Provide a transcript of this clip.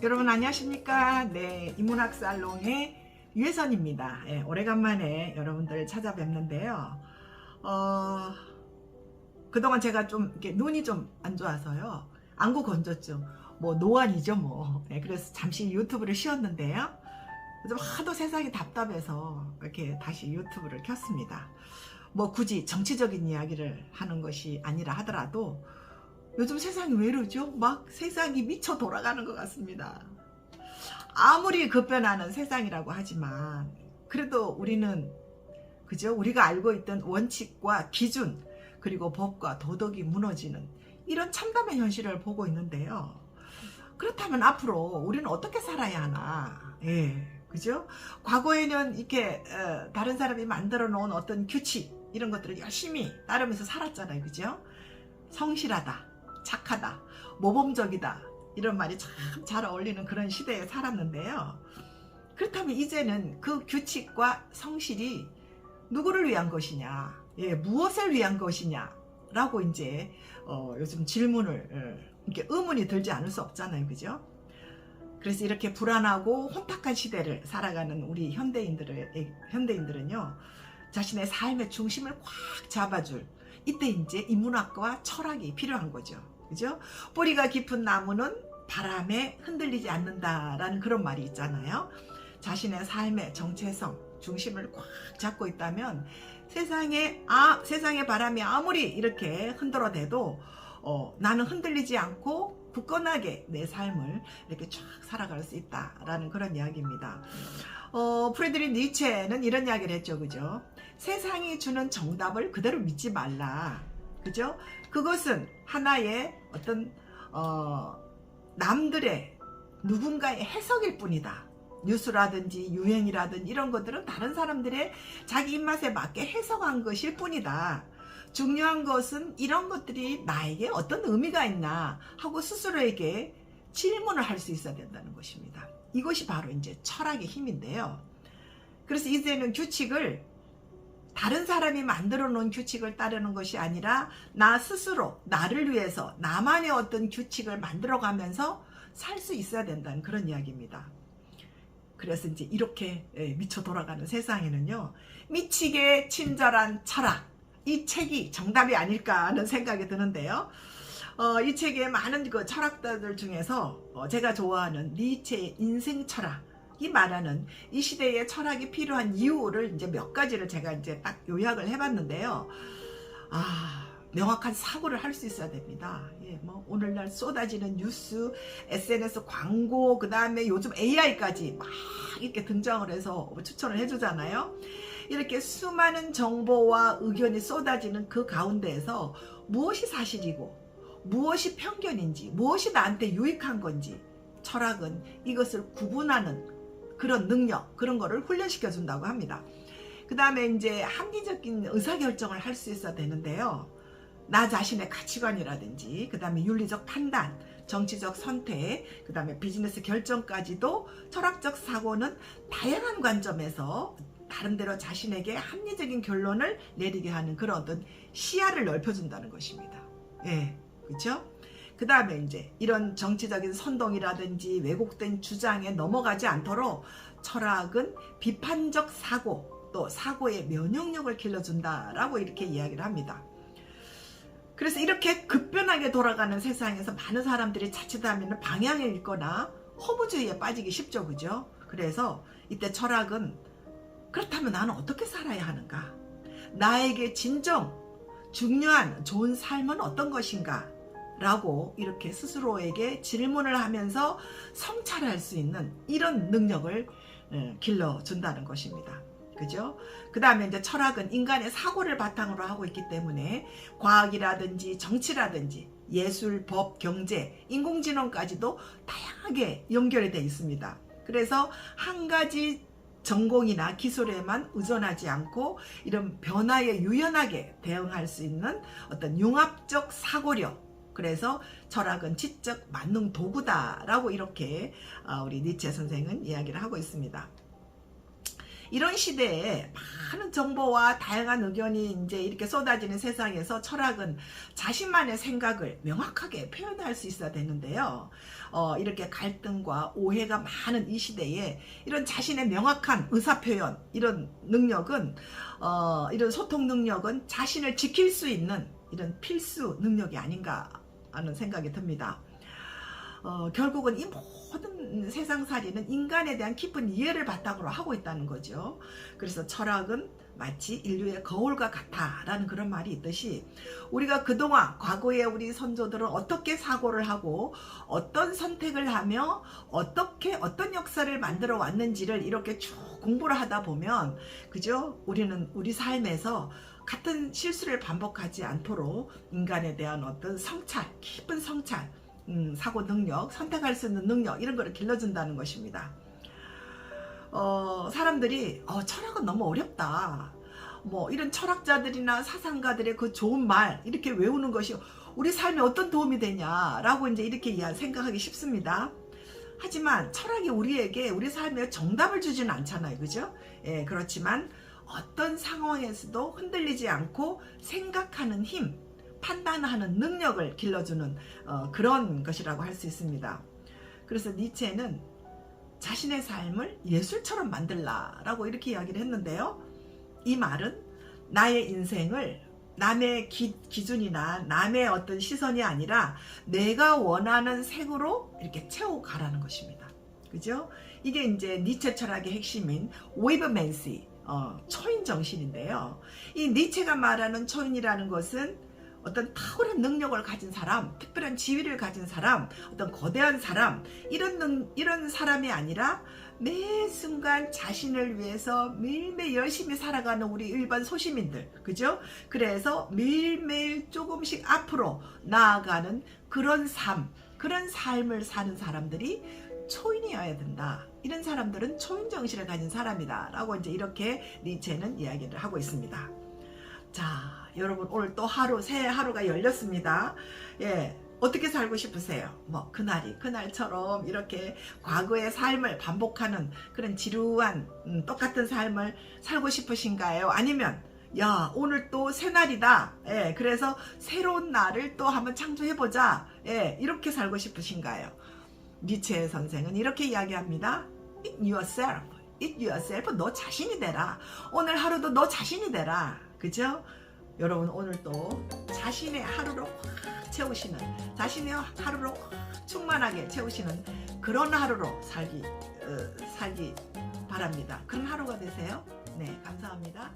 여러분 안녕하십니까? 네, 인문학 살롱의 유혜선입니다. 네, 오래간만에 여러분들 찾아뵙는데요. 그동안 제가 좀 이렇게 눈이 좀 안 좋아서요. 안구 건조증, 뭐 노안이죠 뭐. 네, 그래서 잠시 유튜브를 쉬었는데요. 좀 하도 세상이 답답해서 이렇게 다시 유튜브를 켰습니다. 뭐 굳이 정치적인 이야기를 하는 것이 아니라 하더라도 요즘 세상이 왜 이러죠? 막 세상이 미쳐 돌아가는 것 같습니다. 아무리 급변하는 세상이라고 하지만 그래도 우리는 그죠? 우리가 알고 있던 원칙과 기준 그리고 법과 도덕이 무너지는 이런 참담한 현실을 보고 있는데요. 그렇다면 앞으로 우리는 어떻게 살아야 하나? 예, 그죠? 과거에는 이렇게 다른 사람이 만들어 놓은 어떤 규칙 이런 것들을 열심히 따르면서 살았잖아요, 그죠? 성실하다. 착하다, 모범적이다 이런 말이 참 잘 어울리는 그런 시대에 살았는데요. 그렇다면 이제는 그 규칙과 성실이 누구를 위한 것이냐, 예, 무엇을 위한 것이냐 라고 이제 요즘 질문을 이렇게 의문이 들지 않을 수 없잖아요, 그죠? 그래서 이렇게 불안하고 혼탁한 시대를 살아가는 우리 현대인들은요, 자신의 삶의 중심을 꽉 잡아줄 이때 이제 인문학과 철학이 필요한 거죠. 그죠? 뿌리가 깊은 나무는 바람에 흔들리지 않는다라는 그런 말이 있잖아요. 자신의 삶의 정체성, 중심을 꽉 잡고 있다면 세상의 바람이 아무리 이렇게 흔들어대도 나는 흔들리지 않고 굳건하게 내 삶을 이렇게 쫙 살아갈 수 있다라는 그런 이야기입니다. 프리드리히 니체는 이런 이야기를 했죠, 그죠? 세상이 주는 정답을 그대로 믿지 말라. 그죠? 그것은 하나의 어떤 남들의 누군가의 해석일 뿐이다. 뉴스라든지 유행이라든지 이런 것들은 다른 사람들의 자기 입맛에 맞게 해석한 것일 뿐이다. 중요한 것은 이런 것들이 나에게 어떤 의미가 있나 하고 스스로에게 질문을 할 수 있어야 된다는 것입니다. 이것이 바로 이제 철학의 힘인데요. 그래서 이제는 규칙을 다른 사람이 만들어 놓은 규칙을 따르는 것이 아니라 나 스스로 나를 위해서 나만의 어떤 규칙을 만들어 가면서 살 수 있어야 된다는 그런 이야기입니다. 그래서 이제 이렇게 미쳐 돌아가는 세상에는요, 미치게 친절한 철학, 이 책이 정답이 아닐까 하는 생각이 드는데요. 이 책의 많은 그 철학자들 중에서 제가 좋아하는 니체의 인생 철학, 이 말하는 이 시대에 철학이 필요한 이유를 이제 몇 가지를 제가 이제 딱 요약을 해봤는데요. 명확한 사고를 할 수 있어야 됩니다. 예, 뭐 오늘날 쏟아지는 뉴스, SNS 광고, 그 다음에 요즘 AI까지 막 이렇게 등장을 해서 추천을 해주잖아요. 이렇게 수많은 정보와 의견이 쏟아지는 그 가운데에서 무엇이 사실이고 무엇이 편견인지, 무엇이 나한테 유익한 건지, 철학은 이것을 구분하는 그런 능력, 그런 거를 훈련시켜 준다고 합니다. 그 다음에 이제 합리적인 의사결정을 할 수 있어야 되는데요. 나 자신의 가치관이라든지, 그 다음에 윤리적 판단, 정치적 선택, 그 다음에 비즈니스 결정까지도 철학적 사고는 다양한 관점에서 나름대로 자신에게 합리적인 결론을 내리게 하는 그런 어떤 시야를 넓혀준다는 것입니다. 예, 그렇죠? 그 다음에 이제 이런 정치적인 선동이라든지 왜곡된 주장에 넘어가지 않도록 철학은 비판적 사고, 또 사고의 면역력을 길러준다라고 이렇게 이야기를 합니다. 그래서 이렇게 급변하게 돌아가는 세상에서 많은 사람들이 자칫하면 방향을 잃거나 허무주의에 빠지기 쉽죠, 그죠? 그래서 이때 철학은 그렇다면 나는 어떻게 살아야 하는가? 나에게 진정 중요한 좋은 삶은 어떤 것인가? 라고 이렇게 스스로에게 질문을 하면서 성찰할 수 있는 이런 능력을 길러준다는 것입니다. 그죠? 그 다음에 이제 철학은 인간의 사고를 바탕으로 하고 있기 때문에 과학이라든지 정치라든지 예술, 법, 경제, 인공지능까지도 다양하게 연결이 되어 있습니다. 그래서 한 가지 전공이나 기술에만 의존하지 않고 이런 변화에 유연하게 대응할 수 있는 어떤 융합적 사고력, 그래서 철학은 지적 만능 도구다라고 이렇게 우리 니체 선생은 이야기를 하고 있습니다. 이런 시대에 많은 정보와 다양한 의견이 이제 이렇게 쏟아지는 세상에서 철학은 자신만의 생각을 명확하게 표현할 수 있어야 되는데요. 이렇게 갈등과 오해가 많은 이 시대에 이런 자신의 명확한 의사표현, 이런 능력은, 이런 소통 능력은 자신을 지킬 수 있는 이런 필수 능력이 아닌가 하는 생각이 듭니다. 결국은 이 모든 세상살이는 인간에 대한 깊은 이해를 바탕으로 하고 있다는 거죠. 그래서 철학은 마치 인류의 거울과 같다라는 그런 말이 있듯이, 우리가 그동안 과거에 우리 선조들은 어떻게 사고를 하고 어떤 선택을 하며 어떤 역사를 만들어 왔는지를 이렇게 쭉 공부를 하다 보면, 그죠? 우리는 우리 삶에서 같은 실수를 반복하지 않도록 인간에 대한 어떤 성찰, 깊은 성찰, 사고 능력, 선택할 수 있는 능력, 이런 거를 길러준다는 것입니다. 사람들이 철학은 너무 어렵다, 뭐 이런 철학자들이나 사상가들의 그 좋은 말 이렇게 외우는 것이 우리 삶에 어떤 도움이 되냐라고 이제 이렇게 생각하기 쉽습니다. 하지만 철학이 우리에게 우리 삶에 정답을 주지는 않잖아요, 그죠? 예, 그렇지만 어떤 상황에서도 흔들리지 않고 생각하는 힘, 판단하는 능력을 길러주는 그런 것이라고 할 수 있습니다. 그래서 니체는 자신의 삶을 예술처럼 만들라라고 이렇게 이야기를 했는데요. 이 말은 나의 인생을 남의 기준이나 남의 어떤 시선이 아니라 내가 원하는 색으로 이렇게 채워가라는 것입니다. 그죠? 이게 이제 니체 철학의 핵심인 웨이브맨시, 초인 정신인데요. 이 니체가 말하는 초인이라는 것은 어떤 탁월한 능력을 가진 사람, 특별한 지위를 가진 사람, 어떤 거대한 사람, 이런 사람이 아니라 매 순간 자신을 위해서 매일매일 열심히 살아가는 우리 일반 소시민들, 그죠? 그래서 매일매일 조금씩 앞으로 나아가는 그런 삶을 사는 사람들이 초인이어야 된다. 이런 사람들은 초인 정신을 가진 사람이다 라고 이제 이렇게 니체는 이야기를 하고 있습니다. 자, 여러분, 오늘 또 새 하루가 열렸습니다. 예, 어떻게 살고 싶으세요? 뭐 그날처럼 이렇게 과거의 삶을 반복하는 그런 지루한 똑같은 삶을 살고 싶으신가요? 아니면 야, 오늘 또 새날이다, 예, 그래서 새로운 날을 또 한번 창조해보자, 예, 이렇게 살고 싶으신가요? 니체 선생은 이렇게 이야기합니다. Eat yourself. Eat yourself. 너 자신이 되라. 오늘 하루도 너 자신이 되라. 그죠? 여러분, 오늘 또 자신의 하루로 확 채우시는, 자신의 하루로 확 충만하게 채우시는 그런 하루로 살기 바랍니다. 그런 하루가 되세요. 네, 감사합니다.